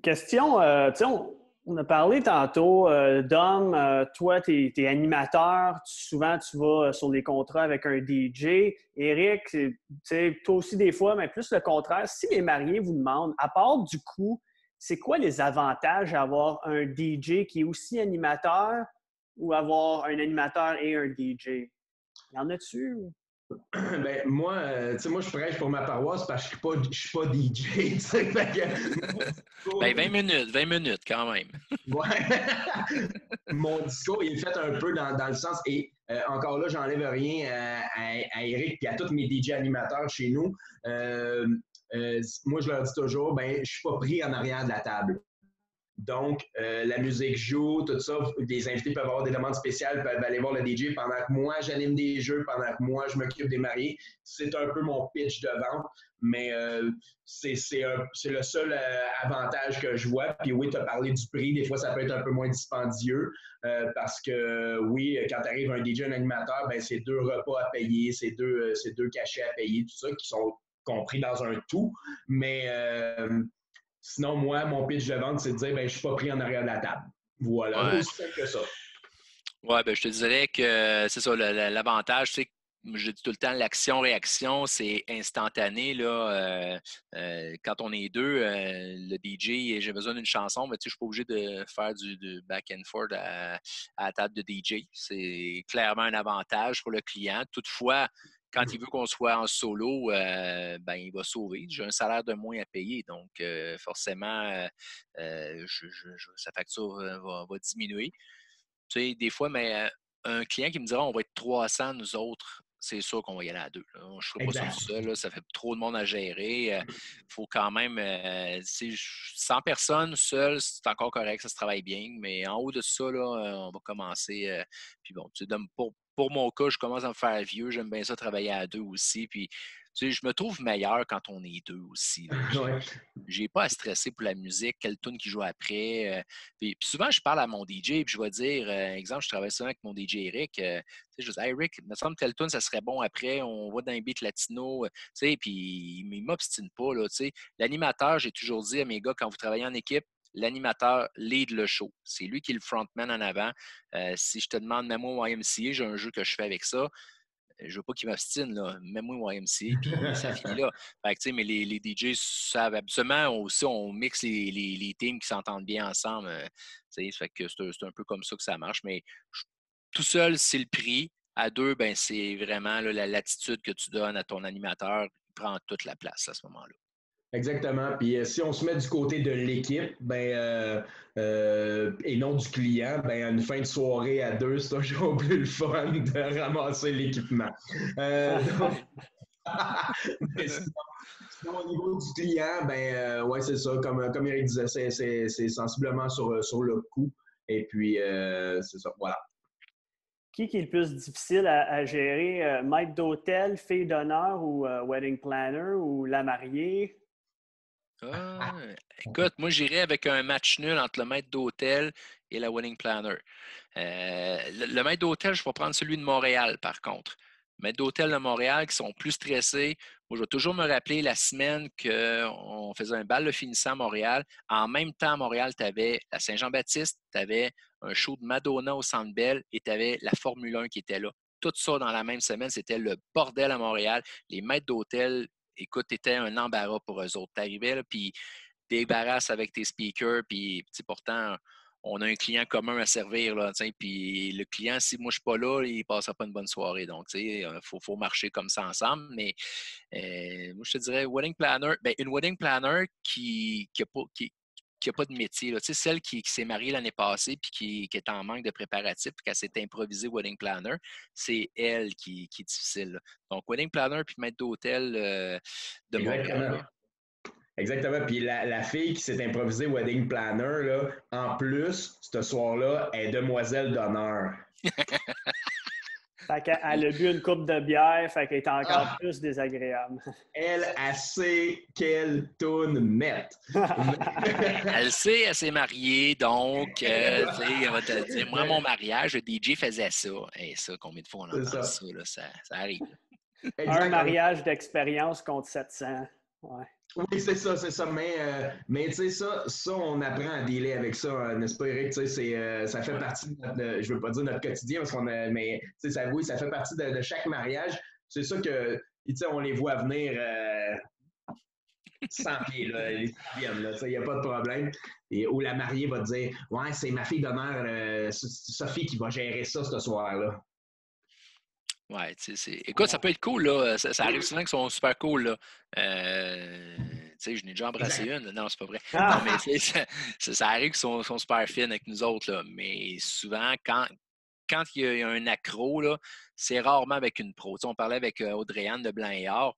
Question, tu sais, on a parlé tantôt, Dom, toi, tu es, animateur, souvent tu vas sur les contrats avec un DJ. Éric, tu sais, toi aussi des fois, mais plus le contraire. Si les mariés vous demandent, à part du coût, c'est quoi les avantages d'avoir un DJ qui est aussi animateur ou avoir un animateur et un DJ? Y en a-tu? Ben, moi, tu sais, moi, je prêche pour ma paroisse parce que je suis pas DJ, tu sais. Fait que, Ben, 20 minutes quand même. ouais. Mon discours, il est fait un peu dans le sens, et encore là, j'enlève rien à Eric et à tous mes DJ animateurs chez nous. Moi, je leur dis toujours, ben, je suis pas pris en arrière de la table. Donc, la musique joue, tout ça. Les invités peuvent avoir des demandes spéciales, peuvent aller voir le DJ pendant que moi, j'anime des jeux, pendant que moi, je m'occupe des mariés. C'est un peu mon pitch de vente, mais c'est le seul avantage que je vois. Puis oui, tu as parlé du prix. Des fois, ça peut être un peu moins dispendieux parce que oui, quand tu arrives un DJ, un animateur, ben, c'est 2 repas à payer, c'est deux cachets à payer, tout ça, qui sont compris dans un tout. Mais sinon, moi, mon pitch de vente, c'est de dire, ben, je ne suis pas pris en arrière de la table. Voilà, Ouais. aussi simple que ça. Ouais, ben, je te dirais que c'est ça, l'avantage, c'est que je dis tout le temps, l'action-réaction, c'est instantané. Là, quand on est deux, le DJ, j'ai besoin d'une chanson, mais tu sais, je ne suis pas obligé de faire du back and forth à la table de DJ. C'est clairement un avantage pour le client. Toutefois, quand il veut qu'on soit en solo, ben, il va sauver. J'ai un salaire de moins à payer, donc forcément, sa facture va diminuer. Tu sais, des fois, mais un client qui me dira on va être 300, nous autres, c'est sûr qu'on va y aller à deux. Là. Je ne ferai pas ça tout seul. Là. Ça fait trop de monde à gérer. Il faut quand même. 100 personnes seules, c'est encore correct, ça se travaille bien. Mais en haut de ça, là, on va commencer. Puis bon, tu sais, pour mon cas, je commence à me faire vieux. J'aime bien ça travailler à deux aussi. Puis, tu sais, je me trouve meilleur quand on est deux aussi. Ouais. J'ai pas à stresser pour la musique, quelle tune qui joue après. Puis souvent, je parle à mon DJ, puis je vais dire, exemple, je travaille souvent avec mon DJ Eric. Je dis, hey, Eric, il me semble que telle tune, ça serait bon après. On va dans un beat latino. Puis il m'obstine pas. Là, l'animateur, j'ai toujours dit à mes gars, quand vous travaillez en équipe, l'animateur lead le show. C'est lui qui est le frontman en avant. Si je te demande, mets-moi YMCA, j'ai un jeu que je fais avec ça. Je veux pas qu'il m'obstine, là. Mets-moi YMCA, puis ça finit là. Fait que, mais les DJ savent absolument aussi, on mixe les teams qui s'entendent bien ensemble. Fait que c'est un peu comme ça que ça marche. Mais tout seul, c'est le prix. À deux, ben, c'est vraiment là, la latitude que tu donnes à ton animateur. Il prend toute la place à ce moment-là. Exactement. Puis si on se met du côté de l'équipe, et non du client, ben une fin de soirée à deux, c'est toujours plus le fun de ramasser l'équipement. Mais sinon, au niveau du client, ouais, c'est ça. Comme Eric disait, c'est sensiblement sur le coût. Et puis, c'est ça. Voilà. Qui est le plus difficile à gérer? Maître d'hôtel, fille d'honneur ou wedding planner ou la mariée? Écoute, moi, j'irais avec un match nul entre le maître d'hôtel et la wedding planner. Le maître d'hôtel, je vais prendre celui de Montréal, par contre. Les maîtres d'hôtel de Montréal qui sont plus stressés. Moi, je vais toujours me rappeler la semaine qu'on faisait un bal de finissant à Montréal. En même temps, à Montréal, tu avais la Saint-Jean-Baptiste, tu avais un show de Madonna au Centre Bell et tu avais la Formule 1 qui était là. Tout ça dans la même semaine, c'était le bordel à Montréal. Les maîtres d'hôtel, écoute, c'était un embarras pour eux autres. Tu arrivais, puis débarrasse avec tes speakers, puis pourtant, on a un client commun à servir, là, puis le client, si moi je ne suis pas là, il ne passera pas une bonne soirée. Donc, il faut marcher comme ça ensemble. Mais moi, je te dirais, wedding planner, une wedding planner qui n'a pas de métier. Là. Celle qui s'est mariée l'année passée puis qui est en manque de préparatifs puis qu'elle s'est improvisée wedding planner, c'est elle qui est difficile. Là. Donc, wedding planner puis maître d'hôtel de Montréal. Exactement. Puis la fille qui s'est improvisée wedding planner, là, en plus, ce soir-là, est demoiselle d'honneur. Fait qu'elle a bu une coupe de bière, fait qu'elle est encore plus désagréable. Elle sait quelle toune mettre. Elle sait, elle s'est mariée, donc, elle va te dire, moi, mon mariage, le DJ faisait ça. Et ça, combien de fois on entend ça, là, ça arrive. Un mariage d'expérience contre 700. Ouais. Oui, c'est ça. Mais tu sais, ça, on apprend à dealer avec ça, n'est-ce pas, Eric? Tu sais, ça fait partie de notre, je veux pas dire notre quotidien, mais tu sais, oui, ça fait partie de chaque mariage. C'est ça que, tu sais, on les voit venir sans pied, là, les viennent, là, tu sais, il n'y a pas de problème. Où la mariée va te dire, ouais, c'est ma fille d'honneur, Sophie, qui va gérer ça ce soir-là. Ouais, écoute, ça peut être cool, là. Ça arrive souvent qu'ils sont super cool, là. Je n'ai déjà embrassé Exact. une. Non, c'est pas vrai. Non, mais Ah! ça arrive qu'ils sont super fines avec nous autres, là. Mais souvent, quand il y a un accro, là, c'est rarement avec une pro. Tu sais, on parlait avec Audrey-Anne de Blanc et Or.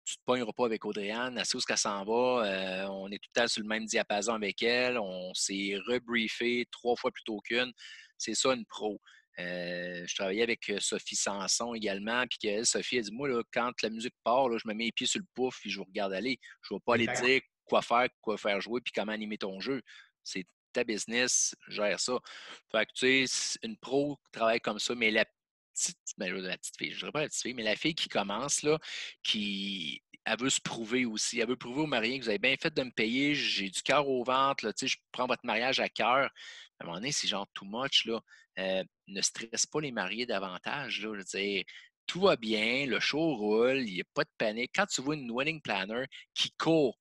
Tu ne te pogneras pas avec Audrey-Anne. Elle sait où qu'elle s'en va. On est tout le temps sur le même diapason avec elle. On s'est rebriefé 3 fois plus tôt qu'une. C'est ça, une pro. Je travaillais avec Sophie Sanson également, puis qu'elle, Sophie, elle dit, moi, là, quand la musique part, là, je me mets les pieds sur le pouf, puis je vous regarde aller. Je ne vais pas aller te Exact. dire quoi faire jouer, puis comment animer ton jeu. C'est ta business, gère ça. Fait que, tu sais, une pro travaille comme ça, mais la petite fille, je ne dirais pas la petite fille, mais la fille qui commence, là, elle veut se prouver aussi. Elle veut prouver aux mariés que vous avez bien fait de me payer, j'ai du cœur au ventre, là, je prends votre mariage à cœur. À un moment donné, c'est genre too much, là. Ne stresse pas les mariés davantage, là. Je veux dire, tout va bien, le show roule, il n'y a pas de panique. Quand tu vois une wedding planner qui court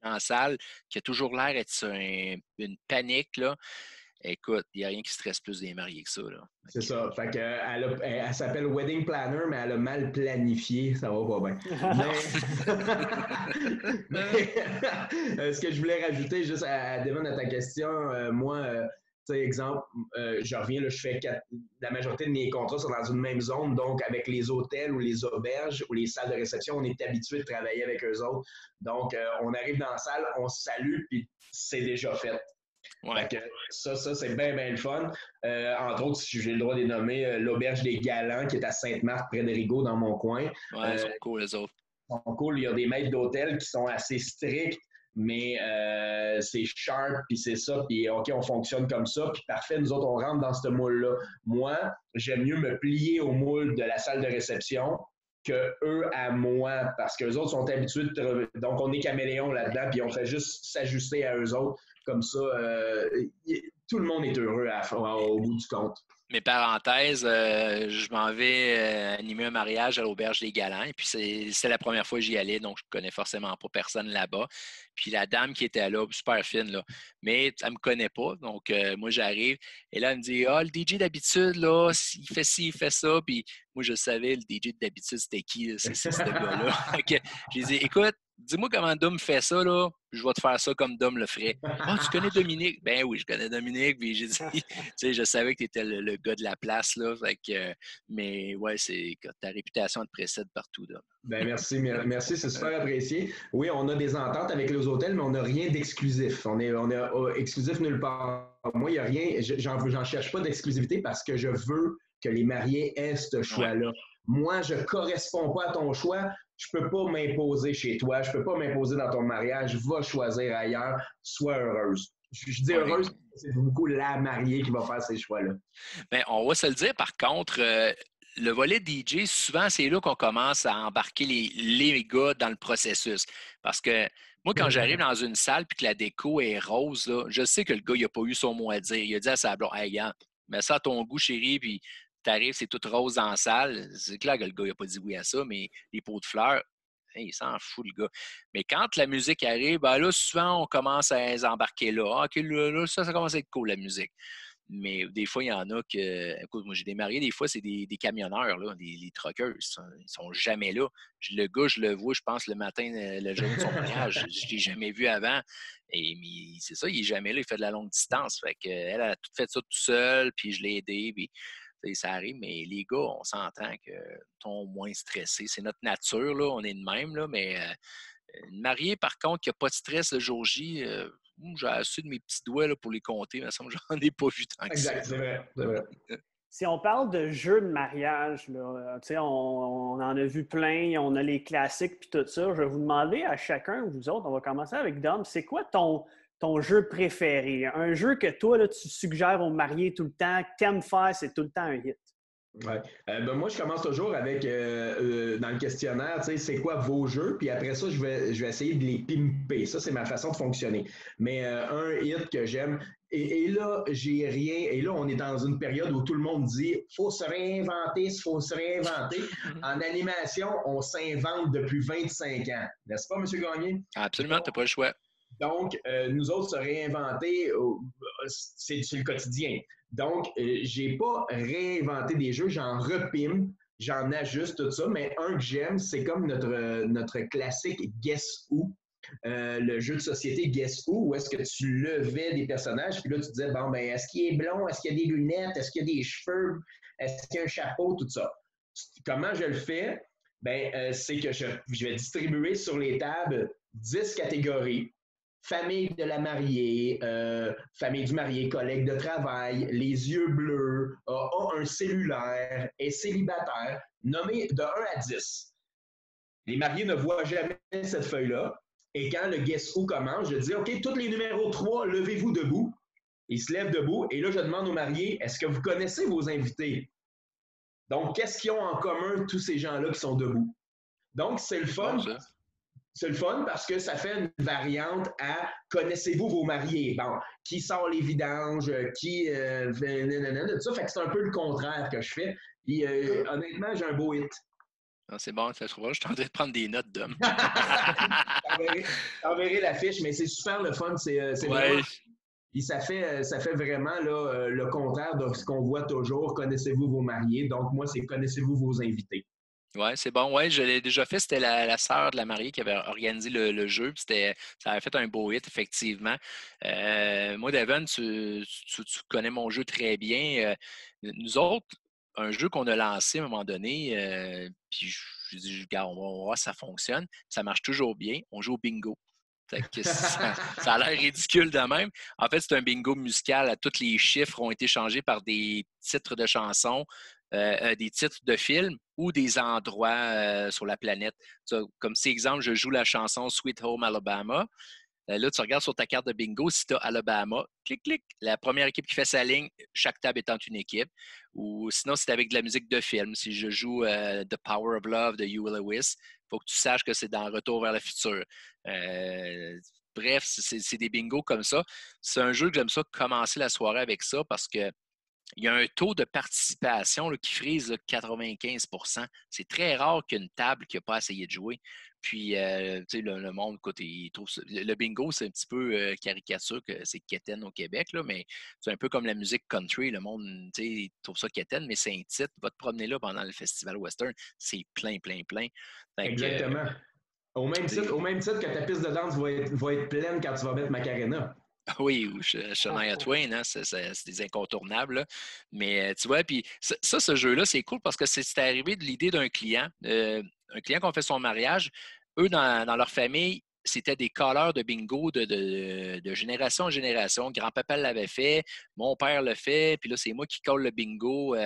en salle, qui a toujours l'air d'être sur une panique, là, écoute, il n'y a rien qui stresse plus des mariés que ça, là. C'est ça. Fait que, elle s'appelle Wedding Planner, mais elle a mal planifié. Ça va pas bien. Ce que je voulais rajouter, juste à Devon, à ta question, moi, tu sais, exemple, je reviens, là, la majorité de mes contrats sont dans une même zone, donc avec les hôtels ou les auberges ou les salles de réception, on est habitué de travailler avec eux autres. Donc, on arrive dans la salle, on se salue, puis c'est déjà fait. Ouais. Fait que ça c'est bien, bien le fun. Entre autres, si j'ai le droit de les nommer, l'Auberge des Galants, qui est à Sainte-Marthe, près de Rigaud, dans mon coin. Ouais, ils sont cool, les autres. Ils sont cool. Il y a des maîtres d'hôtel qui sont assez stricts, mais c'est sharp, puis c'est ça, puis OK, on fonctionne comme ça, puis parfait, nous autres, on rentre dans ce moule-là. Moi, j'aime mieux me plier au moule de la salle de réception que eux à moi, parce qu'eux autres sont habitués donc on est caméléon là-dedans, puis on fait juste s'ajuster à eux autres. Comme ça, tout le monde est heureux au bout du compte. Mes parenthèses, je m'en vais animer un mariage à l'Auberge des Galants. Et puis, c'est la première fois que j'y allais, donc je ne connais forcément pas personne là-bas. Puis, la dame qui était là, super fine, là, mais elle ne me connaît pas. Donc, moi, j'arrive. Et là, elle me dit, le DJ d'habitude, là, il fait ci, il fait ça. Puis, moi, je savais, le DJ d'habitude, c'était qui? Là? C'est ce gars-là. J'ai dit, écoute, dis-moi comment Dom fait ça, là, je vais te faire ça comme Dom le ferait. Ah, tu connais Dominique? Ben oui, je connais Dominique. Puis j'ai dit, tu sais, je savais que tu étais le gars de la place, là. Fait que, mais ouais, c'est que ta réputation te précède partout, Dom. Ben merci, c'est super apprécié. Oui, on a des ententes avec les hôtels, mais on n'a rien d'exclusif. On est exclusif nulle part. Moi, il n'y a rien, j'en cherche pas d'exclusivité parce que je veux que les mariés aient ce choix-là. Ouais. Moi, je ne corresponds pas à ton choix. Je ne peux pas m'imposer chez toi. Je ne peux pas m'imposer dans ton mariage. Va choisir ailleurs. Sois heureuse. Je dis heureuse, c'est beaucoup la mariée qui va faire ces choix-là. Bien, on va se le dire, par contre, le volet DJ, souvent, c'est là qu'on commence à embarquer les gars dans le processus. Parce que moi, quand j'arrive dans une salle et que la déco est rose, là, je sais que le gars, il n'a pas eu son mot à dire. Il a dit à sa blonde, « Hey, gars, mets ça à ton goût, chérie, puis t'arrives, c'est tout rose dans la salle. » C'est clair que le gars, il n'a pas dit oui à ça, mais les pots de fleurs, hey, il s'en fout, le gars. Mais quand la musique arrive, ben là, souvent, on commence à les embarquer là. OK, là, ça commence à être cool, la musique. Mais des fois, il y en a que. Écoute, moi, j'ai des mariés, des fois, c'est des camionneurs, là, les truckers. Ils sont jamais là. Le gars, je le vois, je pense, le matin, le jour de son mariage. Je ne l'ai jamais vu avant. Mais c'est ça, il n'est jamais là. Il fait de la longue distance. Fait qu'elle a tout fait ça tout seul, puis je l'ai aidé. Puis ça arrive, mais les gars, on s'entend que sont moins stressés. C'est notre nature, là. On est de même, là, mais une mariée, par contre, qui n'a pas de stress le jour J, j'ai assez de mes petits doigts là, pour les compter, mais ça me j'en ai pas vu tant que ça. Exact, c'est vrai. C'est vrai. Si on parle de jeux de mariage, là, on en a vu plein, on a les classiques puis tout ça. Je vais vous demander à chacun, vous autres, on va commencer avec Dom, c'est quoi ton jeu préféré? Un jeu que toi, là, tu suggères aux mariés tout le temps, que tu aimes faire, c'est tout le temps un hit. Ouais. Moi, je commence toujours avec, dans le questionnaire, tu sais, c'est quoi vos jeux? Puis après ça, je vais essayer de les pimper. Ça, c'est ma façon de fonctionner. Mais un hit que j'aime, et là, j'ai rien. Et là, on est dans une période où tout le monde dit, faut se réinventer, faut se réinventer. En animation, on s'invente depuis 25 ans. N'est-ce pas, M. Gagné? Absolument, tu n'as pas le choix. Donc, nous autres, se réinventer, c'est le quotidien. Donc, j'ai pas réinventé des jeux, j'en repime, j'en ajuste, tout ça. Mais un que j'aime, c'est comme notre classique Guess Who. Le jeu de société Guess Who, où est-ce que tu levais des personnages, puis là, tu disais, bon, ben, est-ce qu'il est blond, est-ce qu'il y a des lunettes, est-ce qu'il y a des cheveux, est-ce qu'il y a un chapeau, tout ça. Comment je le fais? Ben, c'est que je vais distribuer sur les tables 10 catégories. Famille de la mariée, famille du marié, collègue de travail, les yeux bleus, a un cellulaire, est célibataire, nommé de 1 à 10. Les mariés ne voient jamais cette feuille-là. Et quand le Guess Who commence, je dis, OK, tous les numéros 3, levez-vous debout. Ils se lèvent debout. Et là, je demande aux mariés, est-ce que vous connaissez vos invités? Donc, qu'est-ce qu'ils ont en commun, tous ces gens-là qui sont debout? Donc, c'est le fun. Bon, C'est le fun parce que ça fait une variante à connaissez-vous vos mariés? Bon, qui sort les vidanges, qui tout ça. Fait que c'est un peu le contraire que je fais. Puis honnêtement, j'ai un beau hit. non, c'est bon, ça se trouve. Je suis en train de prendre des notes d'homme. T'enverrai l'affiche, mais c'est super le fun. C'est Ouais. vraiment. Puis ça fait vraiment là, le contraire de ce qu'on voit toujours. Connaissez-vous vos mariés? Donc, moi, c'est connaissez-vous vos invités. Ouais, c'est bon. Ouais, je l'ai déjà fait. C'était la sœur de la mariée qui avait organisé le jeu. Puis ça avait fait un beau hit, effectivement. Moi, Devon, tu connais mon jeu très bien. Nous autres, un jeu qu'on a lancé à un moment donné, puis je dis, regarde, on va voir si ça fonctionne. Ça marche toujours bien. On joue au bingo. Fait que ça a l'air ridicule de même. En fait, c'est un bingo musical. Tous les chiffres ont été changés par des titres de chansons, des titres de films ou des endroits sur la planète. Comme si, exemple, je joue la chanson Sweet Home Alabama. Là, tu regardes sur ta carte de bingo, si tu as Alabama, clic, clic, la première équipe qui fait sa ligne, chaque table étant une équipe. Ou sinon, c'est avec de la musique de film. Si je joue The Power of Love de Huey Lewis, il faut que tu saches que c'est dans Retour vers le futur. Bref, c'est des bingos comme ça. C'est un jeu que j'aime ça commencer la soirée avec ça parce que il y a un taux de participation là, qui frise là, 95%. C'est très rare qu'une table qui n'a pas essayé de jouer. Puis, le monde, écoute, il trouve ça, le bingo, c'est un petit peu caricature que c'est quétaine au Québec, là, mais c'est un peu comme la musique country. Le monde, il trouve ça quétaine, mais c'est un titre. Va te promener là pendant le festival western. C'est plein, plein, plein. Fait que, Exactement. Au même titre que ta piste de danse va être pleine quand tu vas mettre Macarena. oui, ou Shania Twain, hein, c'est des incontournables. Là. Mais tu vois, puis ça, ce jeu-là, c'est cool parce que c'est arrivé de l'idée d'un client. Un client qui a fait son mariage. Eux, dans leur famille, c'était des calleurs de bingo de génération en génération. Grand-papa l'avait fait, mon père le fait, puis là, c'est moi qui colle le bingo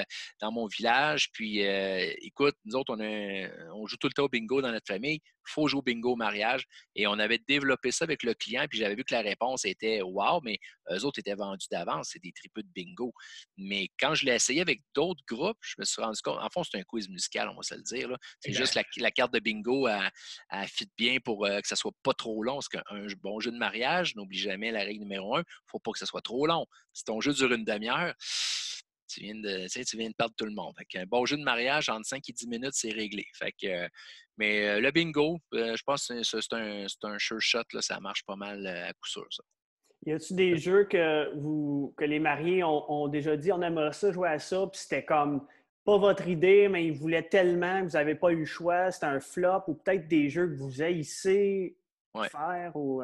dans mon village. Puis, écoute, nous autres, on joue tout le temps au bingo dans notre famille. Il faut jouer au bingo au mariage. Et on avait développé ça avec le client, puis j'avais vu que la réponse était wow, mais eux autres étaient vendus d'avance, c'est des tripeux de bingo. Mais quand je l'ai essayé avec d'autres groupes, je me suis rendu compte, en fond, c'est un quiz musical, on va se le dire. Là. C'est juste la carte de bingo à fit bien pour que ça soit pas trop long. Parce qu'un bon jeu de mariage, n'oublie jamais la règle numéro 1, il ne faut pas que ça soit trop long. Si ton jeu dure une demi-heure, tu viens de perdre tout le monde. Fait qu'un bon jeu de mariage, entre 5 et 10 minutes, c'est réglé. Fait que, mais le bingo, je pense que c'est un sure shot. Là, ça marche pas mal à coup sûr, ça. Y a-t-il des jeux que les mariés ont déjà dit on aimerait ça jouer à ça, puis c'était comme pas votre idée, mais ils voulaient tellement que vous n'avez pas eu le choix, c'était un flop, ou peut-être des jeux que vous haïssez faire ou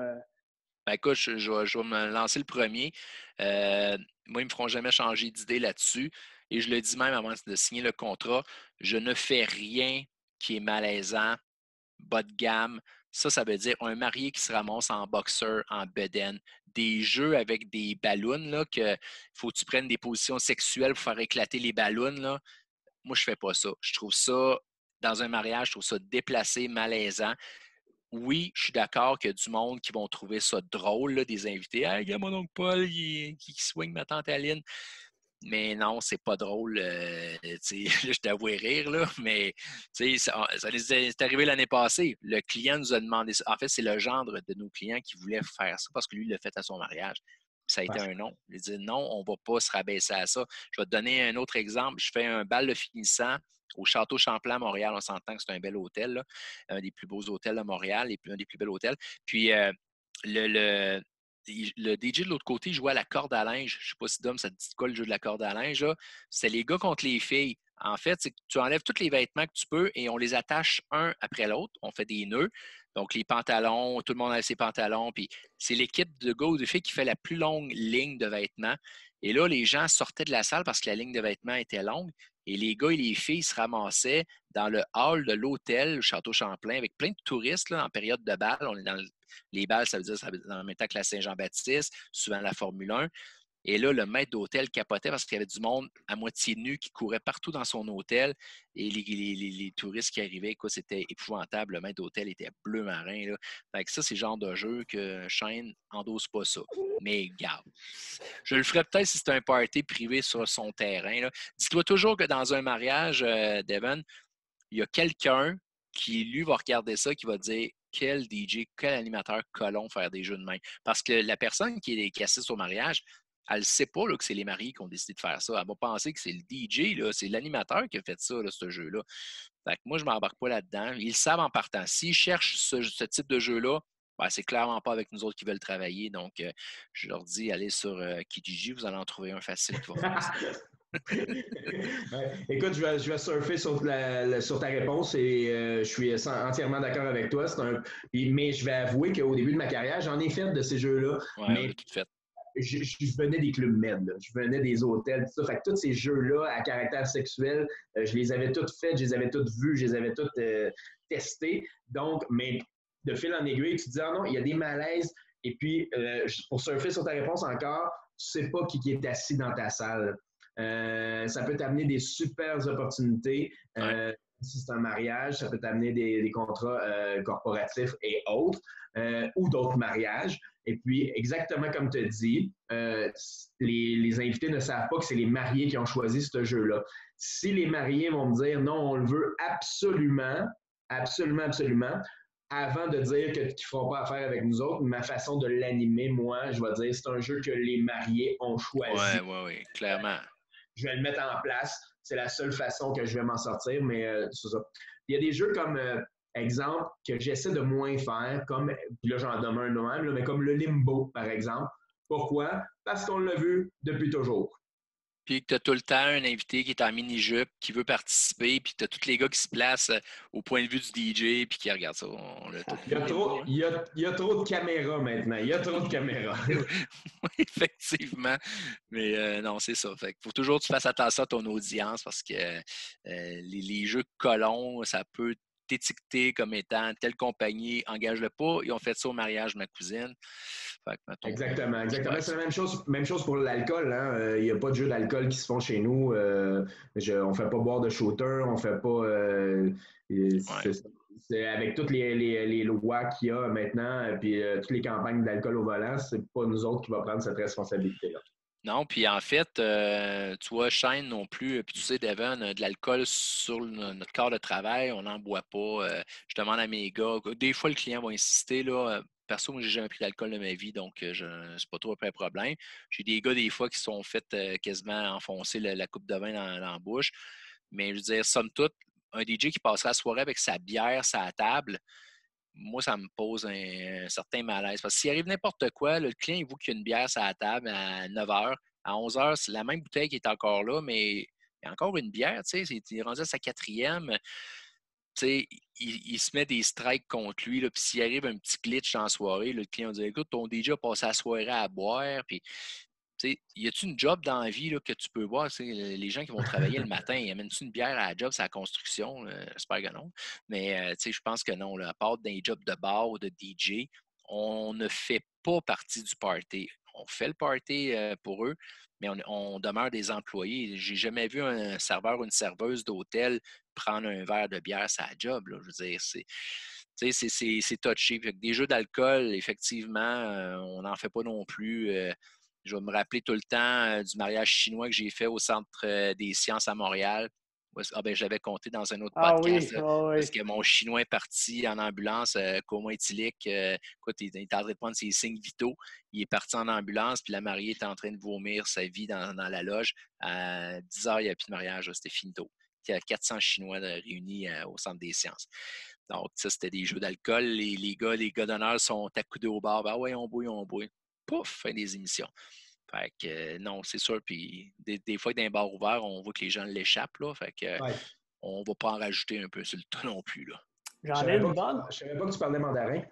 Ben, écoute, je vais me lancer le premier. Moi, ils ne me feront jamais changer d'idée là-dessus. Et je le dis même avant de signer le contrat, je ne fais rien qui est malaisant, bas de gamme. Ça veut dire un marié qui se ramasse en boxeur, en bedaine, des jeux avec des ballons, là, que faut que tu prennes des positions sexuelles pour faire éclater les ballons, là. Moi, je ne fais pas ça. Je trouve ça, dans un mariage, je trouve ça déplacé, malaisant. Oui, je suis d'accord qu'il y a du monde qui vont trouver ça drôle, là, des invités. Hey, regarde mon oncle Paul qui swing ma tante Aline. Mais non, c'est pas drôle. Je t'avouerai rire, là, mais ça nous est arrivé l'année passée. Le client nous a demandé ça. En fait, c'est le gendre de nos clients qui voulait faire ça parce que lui, il l'a fait à son mariage. Puis ça a été un non. Il a dit non, on ne va pas se rabaisser à ça. Je vais te donner un autre exemple. Je fais un bal de finissant au Château Champlain à Montréal. On s'entend que c'est un bel hôtel, là, un des plus beaux hôtels de Montréal et un des plus bels hôtels. Puis le, le DJ de l'autre côté il jouait à la corde à linge. Je ne sais pas si Dom, ça te dit quoi le jeu de la corde à linge? C'est les gars contre les filles. En fait, c'est que tu enlèves tous les vêtements que tu peux et on les attache un après l'autre. On fait des nœuds. Donc, les pantalons, tout le monde a ses pantalons. Puis, c'est l'équipe de gars ou de filles qui fait la plus longue ligne de vêtements. Et là, les gens sortaient de la salle parce que la ligne de vêtements était longue. Et les gars et les filles se ramassaient dans le hall de l'hôtel, le Château Champlain, avec plein de touristes là, en période de bal. On est dans les balles, ça veut dire dans le même temps que la Saint-Jean-Baptiste, souvent la Formule 1. Et là, le maître d'hôtel capotait parce qu'il y avait du monde à moitié nu qui courait partout dans son hôtel. Et les touristes qui arrivaient, écoute, c'était épouvantable. Le maître d'hôtel était bleu marin. Là. Fait que ça, c'est le genre de jeu que Shane endosse pas ça. Mais garde. Je le ferais peut-être si c'était un party privé sur son terrain. Là. Dis-toi toujours que dans un mariage, Devon, il y a quelqu'un qui, lui, va regarder ça, qui va dire quel DJ, quel animateur colon faire des jeux de main. Parce que la personne qui assiste au mariage, elle ne sait pas là, que c'est les mariés qui ont décidé de faire ça. Elle va penser que c'est le DJ, là, c'est l'animateur qui a fait ça, là, ce jeu-là. Fait que moi, je ne m'embarque pas là-dedans. Ils le savent en partant. S'ils cherchent ce type de jeu-là, ben, c'est clairement pas avec nous autres qui veulent travailler. Donc, je leur dis, allez sur Kijiji, vous allez en trouver un facile qui va faire ça. Ouais. Écoute, je vais surfer sur ta réponse et je suis entièrement d'accord avec toi. Mais je vais avouer qu'au début de ma carrière, j'en ai fait de ces jeux-là, Ouais, on mais a tout fait. je venais des clubs med, là. Je venais des hôtels, tout ça. Fait que tous ces jeux-là à caractère sexuel, je les avais toutes faites, je les avais toutes vues, je les avais toutes testées. Donc, mais de fil en aiguille, tu te dis, ah non, il y a des malaises. Et puis, pour surfer sur ta réponse encore, tu ne sais pas qui est assis dans ta salle. Ça peut t'amener des super opportunités. Ouais. Si c'est un mariage, ça peut t'amener des contrats corporatifs et autres, ou d'autres mariages. Et puis, exactement comme tu as dit, les invités ne savent pas que c'est les mariés qui ont choisi ce jeu-là. Si les mariés vont me dire non, on le veut absolument, absolument, absolument, avant de dire qu'ils ne feront pas affaire avec nous autres, ma façon de l'animer, moi, je vais dire c'est un jeu que les mariés ont choisi. Oui, clairement. Je vais le mettre en place. C'est la seule façon que je vais m'en sortir, mais c'est ça. Il y a des jeux comme, exemple, que j'essaie de moins faire, comme, puis là j'en donne un même, mais comme le limbo, par exemple. Pourquoi? Parce qu'on l'a vu depuis toujours. Puis que tu as tout le temps un invité qui est en mini-jupe, qui veut participer, puis tu as tous les gars qui se placent au point de vue du DJ, puis qui regardent ça. On l'a tout Il y, vu, a Limbo, trop, hein? il y a trop de caméras maintenant. Il y a trop de caméras. Oui, effectivement. Mais non, c'est ça. Fait faut toujours que tu fasses attention à ton audience parce que les jeux colons, ça peut t'étiqueter comme étant telle compagnie, engage-le pas. Ils ont fait ça au mariage de ma cousine. Fait que, mettons, Exactement, exactement. C'est ça. la même chose pour l'alcool. Hein. Il n'y a pas de jeux d'alcool qui se font chez nous. On ne fait pas boire de shooter, on fait pas. Ouais. C'est avec toutes les lois qu'il y a maintenant, puis toutes les campagnes d'alcool au volant, c'est pas nous autres qui va prendre cette responsabilité-là. Non, puis en fait, tu vois, Shane non plus, puis tu sais, Devon, de l'alcool sur notre corps de travail, on n'en boit pas. Je demande à mes gars, des fois, le client va insister, là. Perso, moi, j'ai jamais pris d'alcool de ma vie, donc c'est pas trop un problème. J'ai des gars, des fois, qui sont fait quasiment enfoncer la coupe de vin dans la bouche. Mais je veux dire, somme toute, un DJ qui passerait la soirée avec sa bière, sa table, moi, ça me pose un certain malaise. Parce que s'il arrive n'importe quoi, le client, il voit qu'il y a une bière sur la table à 9 h. À 11 h, c'est la même bouteille qui est encore là, mais il y a encore une bière, tu sais, il est rendu à sa quatrième. Tu sais, il se met des strikes contre lui. Là, puis s'il arrive un petit glitch en soirée, là, le client dit écoute, ton DJ a passé la soirée à boire. Puis, tu sais, y a-tu une job dans la vie là, que tu peux voir? Tu sais, les gens qui vont travailler le matin, ils amènent-tu une bière à la job, c'est la construction? J'espère que non. Mais tu sais, je pense que non. Là, à part d'un job de bar ou de DJ, on ne fait pas partie du party. On fait le party pour eux, mais on demeure des employés. J'ai jamais vu un serveur ou une serveuse d'hôtel prendre un verre de bière à sa job. Là. Je veux dire, c'est touché. Fait que des jeux d'alcool, effectivement, on n'en fait pas non plus. Je vais me rappeler tout le temps du mariage chinois que j'ai fait au Centre des sciences à Montréal. Je l'avais compté dans un autre Ah podcast, oui, là, ah oui. parce que mon Chinois est parti en ambulance, coma éthylique. Écoute, il est en train de prendre ses signes vitaux. Il est parti en ambulance, puis la mariée est en train de vomir sa vie dans la loge. À 10 heures, il n'y a plus de mariage, là, c'était finito. Il y a 400 Chinois réunis au Centre des sciences. Donc, ça, c'était des jeux d'alcool. Les gars d'honneur sont accoudés au bar. Ben ouais, on boit, on boit. Pouf, fin des émissions. Fait que non, c'est sûr. Puis des fois, dans les bars ouverts, on voit que les gens l'échappent. Là. Fait que Ouais. on va pas en rajouter un peu sur le tas non plus. Là. J'en ai une bonne. Je savais pas que tu parlais mandarin.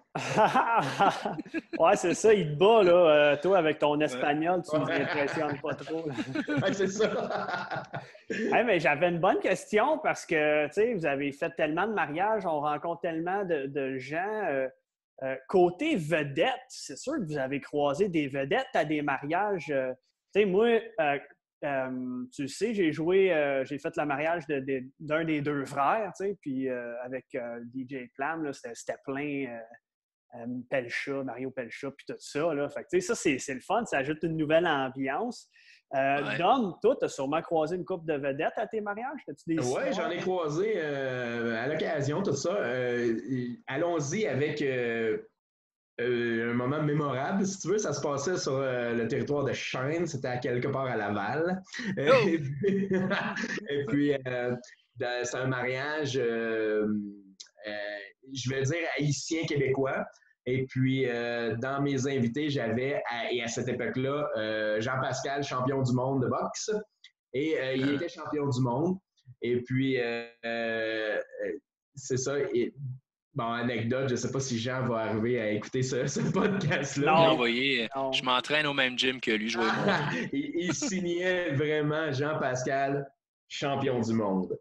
Ouais, c'est ça, il te bat, là. Toi, avec ton espagnol, tu ne Ouais. nous impressionnes pas trop. Là. Ouais, c'est ça. Hey, mais j'avais une bonne question parce que, tu sais, vous avez fait tellement de mariages, on rencontre tellement de gens. Côté vedette, c'est sûr que vous avez croisé des vedettes à des mariages. Tu sais, moi, tu le sais, j'ai fait le mariage d'un des deux frères, tu sais, puis avec DJ Plan, là, c'était plein. Pelcha, Mario Pelcha, puis tout ça. Là. Fait que, tu sais, ça, c'est le fun, ça ajoute une nouvelle ambiance. Ouais. Dom, toi, tu as sûrement croisé une couple de vedettes à tes mariages? As-tu des Oui, histoires? j'en ai croisé à l'occasion, tout ça. Allons-y avec un moment mémorable, si tu veux. Ça se passait sur le territoire de Chêne, c'était à quelque part à Laval. Oh! Et puis, c'est un mariage, je vais dire, haïtien-québécois. Et puis, dans mes invités, j'avais, et à cette époque-là, Jean-Pascal, champion du monde de boxe. Et il était champion du monde. Et puis, c'est ça. Et, bon, anecdote, je ne sais pas si Jean va arriver à écouter ce podcast-là. Non. Vous voyez, Non. je m'entraîne au même gym que lui, je vais lui montrer. Il signait vraiment Jean-Pascal, champion du monde.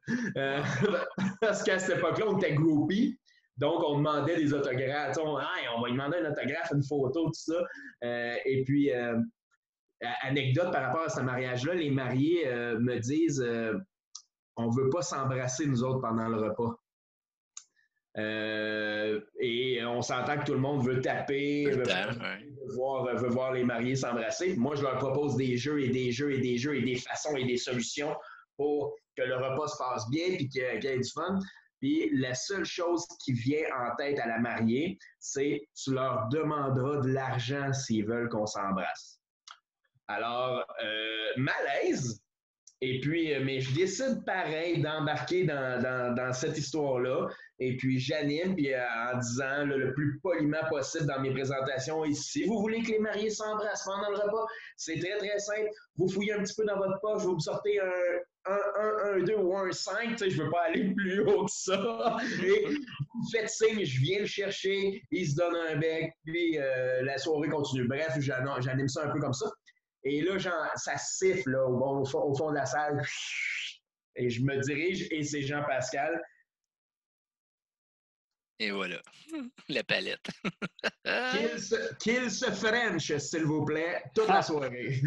Parce qu'à cette époque-là, on était groupies. Donc, on demandait des autographes. On va lui demander un autographe, une photo, tout ça. Et puis, anecdote par rapport à ce mariage-là, les mariés me disent on ne veut pas s'embrasser, nous autres, pendant le repas. Et on s'entend que tout le monde veut taper, veut voir les mariés s'embrasser. Moi, je leur propose des jeux et des jeux et des jeux et des façons et des solutions pour que le repas se passe bien et qu'il y ait du fun. Puis la seule chose qui vient en tête à la mariée, c'est tu leur demanderas de l'argent s'ils veulent qu'on s'embrasse. Alors, malaise. Et puis, mais je décide pareil d'embarquer dans cette histoire-là. Et puis, j'anime, puis en disant le plus poliment possible dans mes présentations. Et si vous voulez que les mariés s'embrassent pendant le repas, c'est très, très simple. Vous fouillez un petit peu dans votre poche, vous me sortez un 2 ou un 5. Je ne veux pas aller plus haut que ça. Et vous faites signe, je viens le chercher, il se donne un bec, puis la soirée continue. Bref, j'anime ça un peu comme ça. Et là, ça siffle là, au fond de la salle. Et je me dirige et c'est Jean-Pascal. Et voilà, la palette. Qu'il se French, s'il vous plaît, toute la soirée.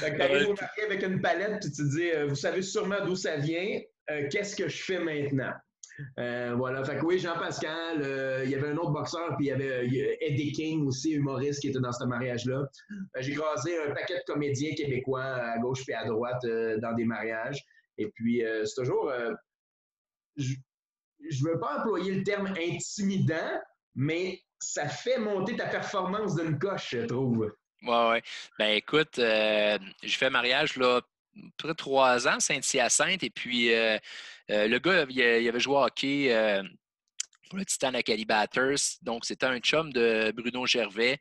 Fait que t'arrives au marié avec une palette puis tu te dis, vous savez sûrement d'où ça vient, qu'est-ce que je fais maintenant? Voilà, fait que oui, Jean-Pascal, il y avait un autre boxeur, puis il y avait Eddie King aussi, humoriste, qui était dans ce mariage-là. J'ai croisé un paquet de comédiens québécois à gauche et à droite dans des mariages. Et puis, c'est toujours... je ne veux pas employer le terme intimidant, mais ça fait monter ta performance d'une coche, je trouve. Ouais. Ben écoute, j'ai fait mariage là, près 3 ans, Saint-Hyacinthe, et puis le gars, il avait joué au hockey pour le Titan Acadie Batters, donc c'était un chum de Bruno Gervais.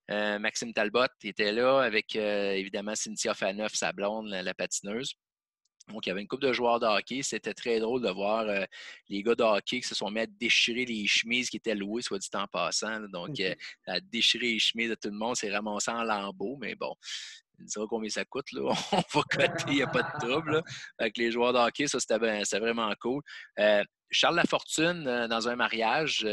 Maxime Talbot était là avec évidemment Cynthia Faneuf, sa blonde, la patineuse. Donc, il y avait une couple de joueurs de hockey. C'était très drôle de voir les gars de hockey qui se sont mis à déchirer les chemises qui étaient louées, soit dit en passant. Là. Donc, à déchirer les chemises de tout le monde, c'est ramassé en lambeaux. Mais bon, il dira combien ça coûte. Là. On va coter, il n'y a pas de trouble. Là. Avec les joueurs de hockey, ça, c'était vraiment cool. Charles Lafortune, dans un mariage,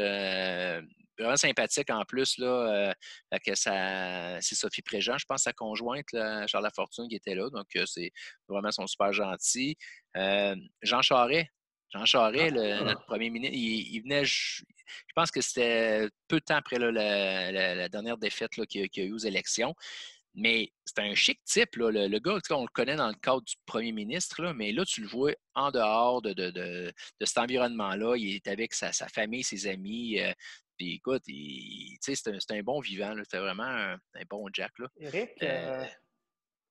vraiment sympathique en plus, là, c'est Sophie Préjean, je pense, sa conjointe, là, Charles Lafortune, qui était là. Donc, c'est vraiment, ils sont super gentils. Jean Charest, Jean Charest, notre premier ministre, il venait, je pense que c'était peu de temps après là, la dernière défaite là, qu'il y a eu aux élections. Mais c'est un chic type, là. Le gars, on le connaît dans le cadre du premier ministre, là, mais là, tu le vois en dehors de cet environnement-là. Il est avec sa famille, ses amis. Puis écoute, c'est un bon vivant. C'était vraiment un bon Jack. Là. Éric,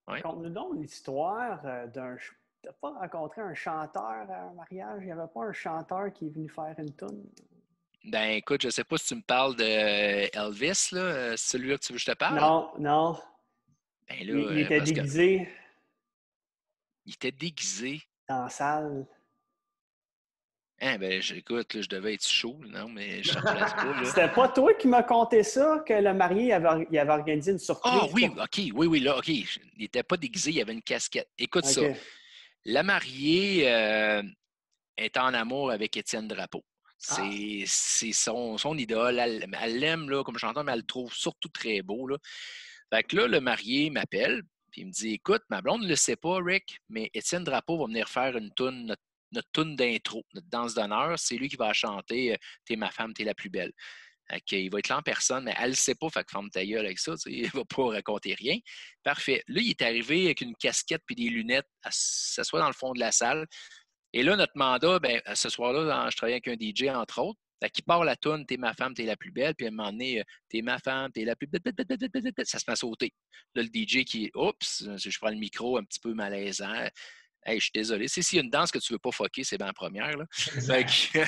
Ouais. conte-nous donc l'histoire d'un... Tu n'as pas rencontré un chanteur à un mariage? Il n'y avait pas un chanteur qui est venu faire une toune? Ben écoute, je ne sais pas si tu me parles de Elvis, là, celui-là que tu veux que je te parle. Non, non. Ben Il là, était parce que déguisé il était déguisé. dans la salle. Hein, ben j'écoute, là, je devais être chaud, non, mais je ne te place pas, là. C'était pas toi qui m'as conté ça, que le marié il avait organisé une surprise? Ah oui, OK, oui, là, OK. Il n'était pas déguisé, il avait une casquette. Écoute ça. OK. La mariée est en amour avec Étienne Drapeau. Ah, C'est son idole. Elle l'aime là, comme chanteur, mais elle le trouve surtout très beau. Là. Fait que là, le marié m'appelle, puis il me dit écoute, ma blonde ne le sait pas, Rick, mais Étienne Drapeau va venir faire une toune, notre toune d'intro, notre danse d'honneur. C'est lui qui va chanter T'es ma femme, t'es la plus belle. Il va être là en personne, mais elle ne sait pas, fait que ferme ta gueule avec ça, il ne va pas raconter rien. Parfait. Là, il est arrivé avec une casquette puis des lunettes, à s'asseoir dans le fond de la salle. Et là, notre mandat, ben, ce soir-là, je travaillais avec un DJ, entre autres. Qui part la toune, t'es ma femme, t'es la plus belle. Puis à un moment donné, t'es ma femme, t'es la plus belle. Ça se met à sauter. Là, le DJ qui, oups, je prends le micro un petit peu malaisant. Hey, je suis désolé. S'il y a une danse que tu veux pas fucker, c'est bien la première. Là. Fait que,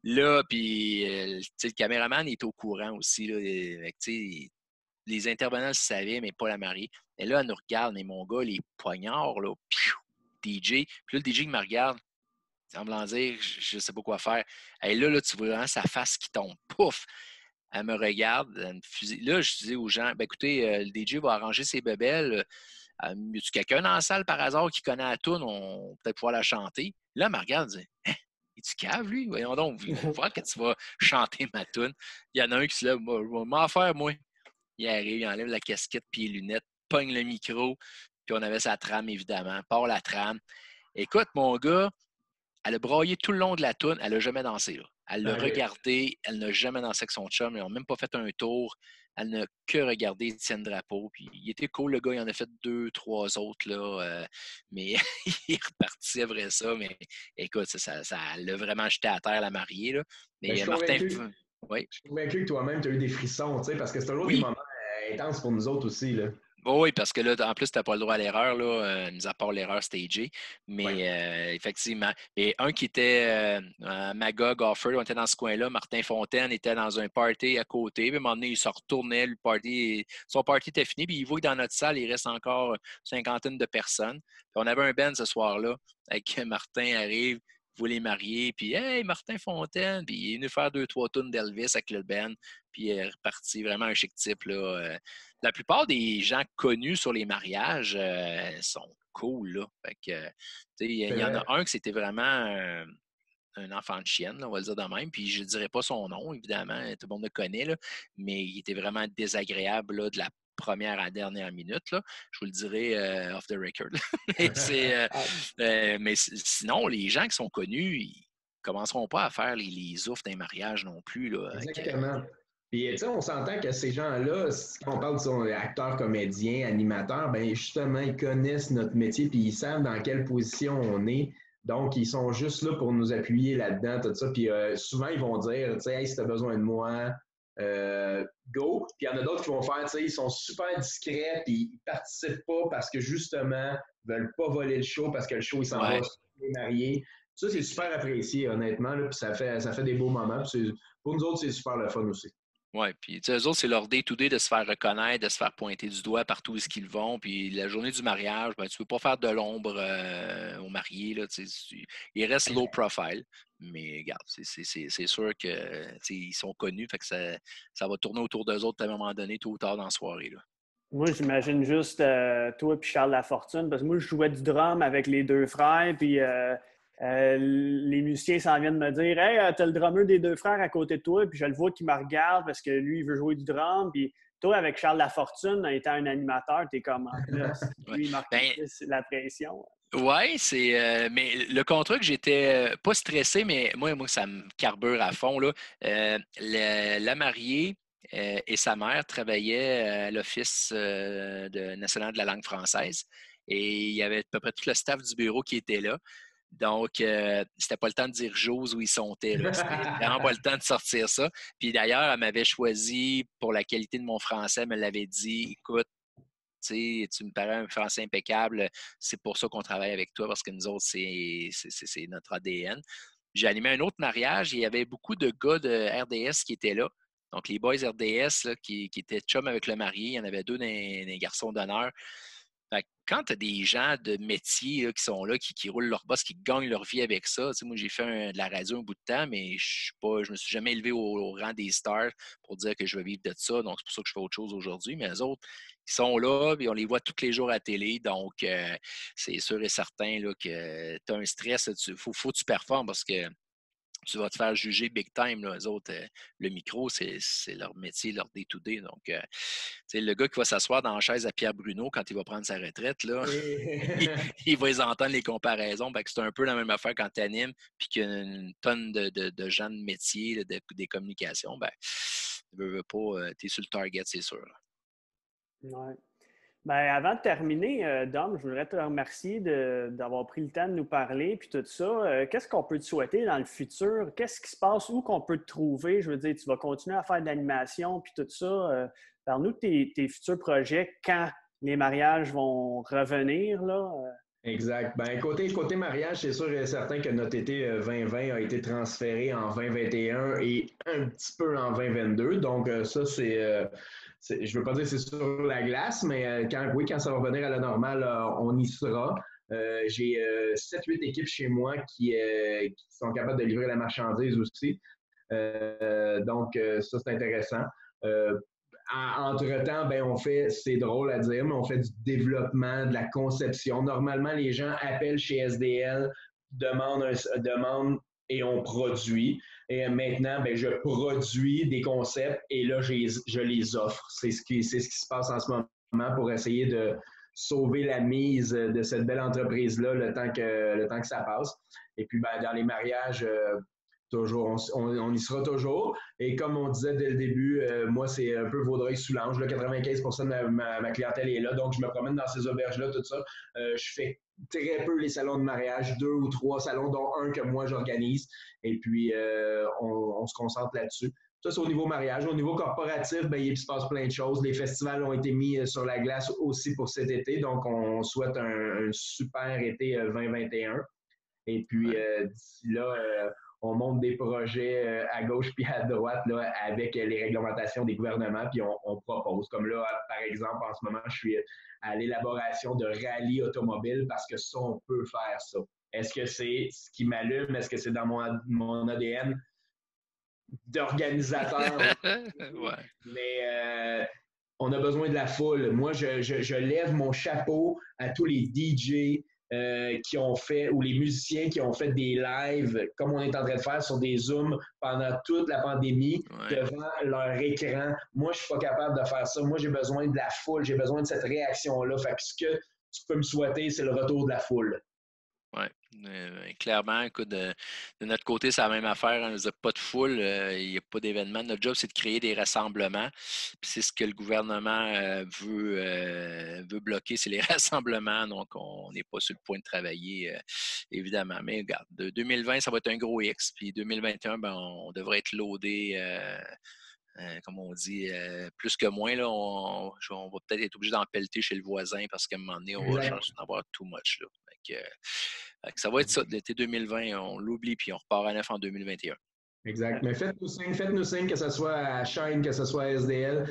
là, puis, le caméraman est au courant aussi. Là, les intervenants le savaient, mais pas la mariée. Et là, elle nous regarde, mais mon gars, les poignards, là, piou, DJ. Puis là, le DJ qui me regarde, semblant dire, je ne sais pas quoi faire. Et là, tu vois vraiment sa face qui tombe. Pouf! Elle me regarde, elle me fusille. Là, je dis aux gens, ben, écoutez, le DJ va arranger ses bebelles. Y a-tu quelqu'un dans la salle par hasard qui connaît la toune? On va peut-être pouvoir la chanter. Là, elle me regarde et dit, hein? Es-tu cave, lui? Voyons donc, il va voir que tu vas chanter ma toune. Il y en a un qui se lève, je vais m'en faire, moi. Il arrive, il enlève la casquette puis les lunettes, pogne le micro, puis on avait sa trame, évidemment. Part la trame. Écoute, mon gars, elle a braillé tout le long de la toune, elle n'a jamais dansé. Là. Elle l'a regardé, elle n'a jamais dansé avec son chum, ils n'ont même pas fait un tour. Elle n'a que regardé Étienne Drapeau. Puis il était cool, le gars, il en a fait 2, 3 autres, là, mais il est reparti après ça. Mais écoute, ça l'a vraiment jeté à terre, la mariée. Là. Mais je Martin. Oui. Je suis convaincu que toi-même, tu as eu des frissons, parce que c'est toujours des moments intenses pour nous autres aussi. Là. Oui, parce que là, en plus, tu n'as pas le droit à l'erreur, là, mis à part l'erreur stagée. Mais effectivement. Et un qui était à Magog, Offord, on était dans ce coin-là. Martin Fontaine était dans un party à côté. Puis à un moment donné, il se retournait, son party était fini. Puis il voit que dans notre salle, il reste encore une cinquantaine de personnes. Puis on avait un band ce soir-là. Avec Martin arrive, voulait les marier. Puis, hey, Martin Fontaine. Puis il est venu faire 2-3 tunes d'Elvis avec le band. Puis il est reparti. Vraiment un chic type, là. La plupart des gens connus sur les mariages sont cool, là. Fait que, il y en a un qui c'était vraiment un enfant de chienne, là, on va le dire de même. Puis je ne dirais pas son nom, évidemment, tout le monde le connaît, là, mais il était vraiment désagréable là, de la première à la dernière minute. Là. Je vous le dirai off the record. Mais sinon, les gens qui sont connus, ils ne commenceront pas à faire les oufs d'un mariage non plus. Là, exactement. Puis, on s'entend que ces gens-là, quand on parle de acteurs, comédiens, animateurs, ben justement, ils connaissent notre métier puis ils savent dans quelle position on est. Donc, ils sont juste là pour nous appuyer là-dedans, tout ça. Puis, souvent, ils vont dire, hey, si tu as besoin de moi, go. Puis, il y en a d'autres qui vont faire, ils sont super discrets puis ils participent pas parce que, justement, ils veulent pas voler le show parce que le show, il s'en va les mariés. Ça, c'est super apprécié, honnêtement. Là, puis, ça fait des beaux moments. Puis pour nous autres, c'est super le fun aussi. Oui, puis eux autres, c'est leur day-to-day de se faire reconnaître, de se faire pointer du doigt partout où ils vont. Puis la journée du mariage, ben, tu ne peux pas faire de l'ombre aux mariés. Là, ils restent low profile. Mais regarde, c'est sûr qu'ils sont connus, fait que ça va tourner autour d'eux autres à un moment donné, tôt ou tard dans la soirée. Là. Moi, j'imagine juste toi et Charles Lafortune, parce que moi, je jouais du drum avec les deux frères, puis les musiciens s'en viennent me dire « Hey, t'as le drummer des deux frères à côté de toi », puis je le vois qui me regarde parce que lui, il veut jouer du drum, puis toi, avec Charles Lafortune, étant un animateur, t'es comme « Là, lui, il marque la pression ». Ouais, mais le contrat que j'étais pas stressé, mais moi, ça me carbure à fond, là. La mariée et sa mère travaillaient à l'Office national de la langue française et il y avait à peu près tout le staff du bureau qui était là. Donc, c'était pas le temps de dire Jose où ils sont là. C'était vraiment pas le temps de sortir ça. Puis d'ailleurs, elle m'avait choisi pour la qualité de mon français, elle me l'avait dit, écoute, tu me parais un français impeccable, c'est pour ça qu'on travaille avec toi, parce que nous autres, c'est notre ADN. J'ai animé un autre mariage et il y avait beaucoup de gars de RDS qui étaient là. Donc, les boys RDS là, qui étaient chum avec le marié, il y en avait deux des garçons d'honneur. Fait que quand tu as des gens de métier là, qui sont là, qui roulent leur boss, qui gagnent leur vie avec ça, moi j'ai fait de la radio un bout de temps, mais je me suis jamais élevé au rang des stars pour dire que je veux vivre de ça. Donc c'est pour ça que je fais autre chose aujourd'hui. Mais les autres, ils sont là, et on les voit tous les jours à la télé. Donc c'est sûr et certain là, que tu as un stress. Faut que tu performes parce que tu vas te faire juger big time. Là. Les autres, le micro, c'est leur métier, leur day-to-day. Donc, le gars qui va s'asseoir dans la chaise à Pierre Bruno quand il va prendre sa retraite, là, il va les entendre les comparaisons. C'est un peu la même affaire quand tu animes puis qu'il y a une tonne de gens de métier, là, des communications. Veux pas, tu es sur le target, c'est sûr. Ouais. Ben, avant de terminer, Dom, je voudrais te remercier d'avoir pris le temps de nous parler puis tout ça. Qu'est-ce qu'on peut te souhaiter dans le futur? Qu'est-ce qui se passe? Où qu'on peut te trouver? Je veux dire, tu vas continuer à faire de l'animation puis tout ça. Parle-nous de tes futurs projets quand les mariages vont revenir, là. Exact. Ben, côté mariage, c'est sûr et certain que notre été 2020 a été transféré en 2021 et un petit peu en 2022. Donc, ça, je veux pas dire que c'est sur la glace, mais quand ça va revenir à la normale, on y sera. J'ai 7-8 équipes chez moi qui sont capables de livrer la marchandise aussi. Donc, ça, c'est intéressant. Entre-temps, c'est drôle à dire, mais on fait du développement, de la conception. Normalement, les gens appellent chez SDL, demandent et on produit. Et maintenant, je produis des concepts et là, je les offre. C'est ce qui se passe en ce moment pour essayer de sauver la mise de cette belle entreprise-là le temps que ça passe. Et puis, dans les mariages, toujours, on y sera toujours. Et comme on disait dès le début, moi, c'est un peu Vaudreuil-Soulanges. 95% de ma clientèle est là. Donc, je me promène dans ces auberges-là, tout ça. Je fais très peu les salons de mariage, 2 ou 3 salons, dont un que moi, j'organise. Et puis, on se concentre là-dessus. Ça, c'est au niveau mariage. Au niveau corporatif, il se passe plein de choses. Les festivals ont été mis sur la glace aussi pour cet été. Donc, on souhaite un super été 2021. Et puis, d'ici là, on monte des projets à gauche puis à droite là, avec les réglementations des gouvernements, puis on propose. Comme là, par exemple, en ce moment, je suis à l'élaboration de rallye automobile parce que ça, on peut faire ça. Est-ce que c'est ce qui m'allume? Est-ce que c'est dans mon ADN d'organisateur? Ouais. Mais on a besoin de la foule. Moi, je lève mon chapeau à tous les DJ, qui ont fait, ou les musiciens qui ont fait des lives, comme on est en train de faire sur des Zooms pendant toute la pandémie, devant leur écran. Moi, je suis pas capable de faire ça. Moi, j'ai besoin de la foule, j'ai besoin de cette réaction-là. Fait que ce que tu peux me souhaiter, c'est le retour de la foule. Oui, clairement, écoute, de notre côté, c'est la même affaire. On n'a pas de foule, il n'y a pas d'événement. Notre job, c'est de créer des rassemblements. Puis c'est ce que le gouvernement veut bloquer, c'est les rassemblements. Donc, on n'est pas sur le point de travailler, évidemment. Mais regarde, 2020, ça va être un gros X. Puis 2021, on devrait être loadé. Comme on dit, plus que moins, là, on va peut-être être obligé d'en pelleter chez le voisin parce qu'à un moment donné, on va chercher d'en avoir too much. Là. Fait que ça va être ça, l'été 2020, on l'oublie puis on repart à neuf en 2021. Exact. Mais faites-nous signe, que ce soit à Shine, que ce soit à SDL.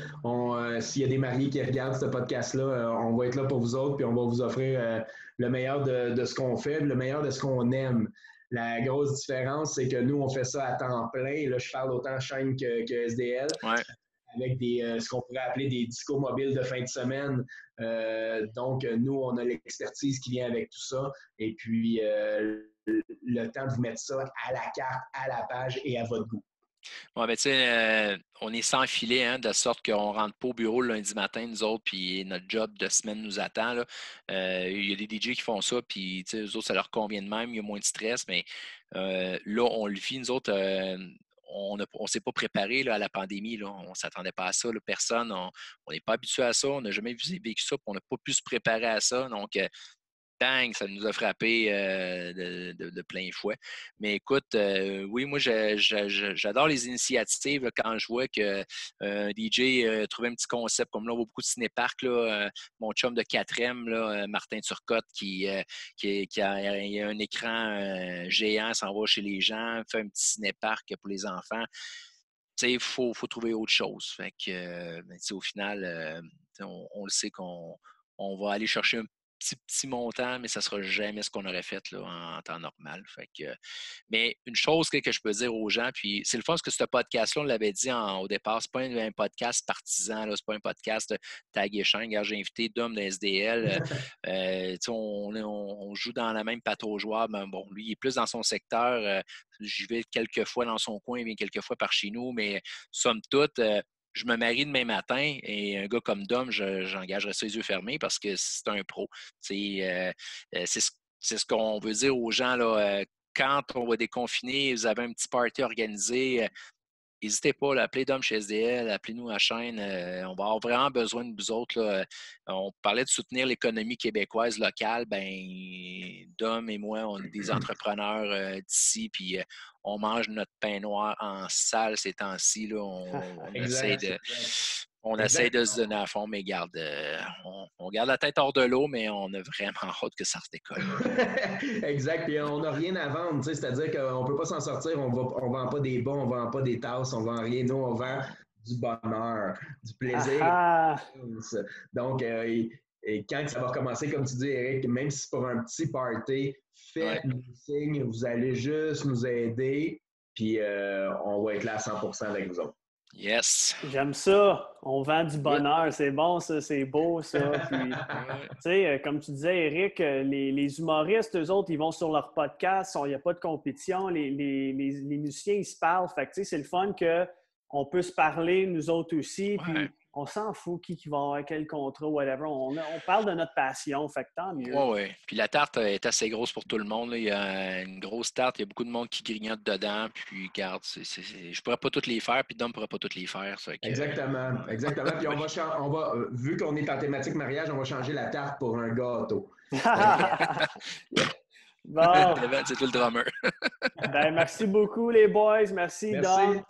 S'il y a des mariés qui regardent ce podcast-là, on va être là pour vous autres, puis on va vous offrir le meilleur de ce qu'on fait, le meilleur de ce qu'on aime. La grosse différence, c'est que nous, on fait ça à temps plein. Là, je parle autant Shine que SDL. Ouais. Avec ce qu'on pourrait appeler des discos mobiles de fin de semaine. Donc, nous, on a l'expertise qui vient avec tout ça. Et puis, le temps de vous mettre ça à la carte, à la page et à votre goût. Ouais, ben, tu sais, on est sans filet, hein, de sorte qu'on ne rentre pas au bureau le lundi matin, nous autres, puis notre job de semaine nous attend. Là. Il y a des DJ qui font ça, puis eux autres, ça leur convient de même, il y a moins de stress, mais là, on le vit, nous autres. On ne s'est pas préparé là, à la pandémie. Là. On ne s'attendait pas à ça. Là. Personne, on n'est pas habitué à ça. On n'a jamais vécu ça. Puis on n'a pas pu se préparer à ça. Donc, bang, ça nous a frappé de plein fouet. Mais écoute, oui, moi, j'adore les initiatives là, quand je vois qu'un DJ trouve un petit concept. Comme là, on voit beaucoup de cinéparcs. Là, mon chum de 4e, là, Martin Turcotte, qui a un écran géant, s'en va chez les gens, fait un petit cinéparc pour les enfants. Il faut trouver autre chose. Fait que, au final, on le sait qu'on va aller chercher un petit montant, mais ça ne sera jamais ce qu'on aurait fait là, en temps normal. Fait que, mais une chose que je peux dire aux gens, puis c'est le fun parce que ce podcast-là, on l'avait dit au départ, c'est pas un podcast partisan, c'est pas un podcast tag et chaîne. J'ai invité Dom de SDL. On joue dans la même pâte aux joueurs. Ben, bon, lui, il est plus dans son secteur. J'y vais quelques fois dans son coin, il vient quelques fois par chez nous, mais somme toute, je me marie demain matin et un gars comme Dom, j'engagerai ça les yeux fermés parce que c'est un pro. C'est ce qu'on veut dire aux gens. Là, quand on va déconfiner, vous avez un petit party organisé, n'hésitez pas à appeler Dom chez SDL, appelez-nous à la chaîne. On va avoir vraiment besoin de vous autres. Là. On parlait de soutenir l'économie québécoise locale. Ben, Dom et moi, on est des entrepreneurs d'ici, puis on mange notre pain noir en salle ces temps-ci. Là. On essaie de. On essaie de se donner à fond, mais garde, on garde la tête hors de l'eau, mais on a vraiment hâte que ça redécolle. Exact. Puis on n'a rien à vendre. C'est-à-dire qu'on ne peut pas s'en sortir. On ne vend pas des bons, on ne vend pas des tasses, on ne vend rien. Nous, on vend du bonheur, du plaisir. Donc, et quand ça va recommencer, comme tu dis, Eric, même si c'est pour un petit party, faites-nous signe. Vous allez juste nous aider. Puis on va être là à 100% avec vous autres. Yes. J'aime ça. On vend du bonheur. C'est bon, ça. C'est beau, ça. Puis, tu sais, comme tu disais, Eric, les humoristes, eux autres, ils vont sur leur podcast. Il n'y a pas de compétition. Les musiciens, ils se parlent. Fait que, tu sais, c'est le fun qu'on peut se parler, nous autres aussi. Puis, on s'en fout qui va avoir quel contrat, whatever. On parle de notre passion. Fait que tant mieux. Oui. Puis la tarte est assez grosse pour tout le monde. Là. Il y a une grosse tarte. Il y a beaucoup de monde qui grignote dedans. Puis, regarde, je ne pourrais pas toutes les faire. Puis Dom ne pourrait pas toutes les faire. Exactement. Puis on va, vu qu'on est en thématique mariage, on va changer la tarte pour un gâteau. Bon. C'est tout le drummer. Ben, merci beaucoup, les boys. Merci. Dom.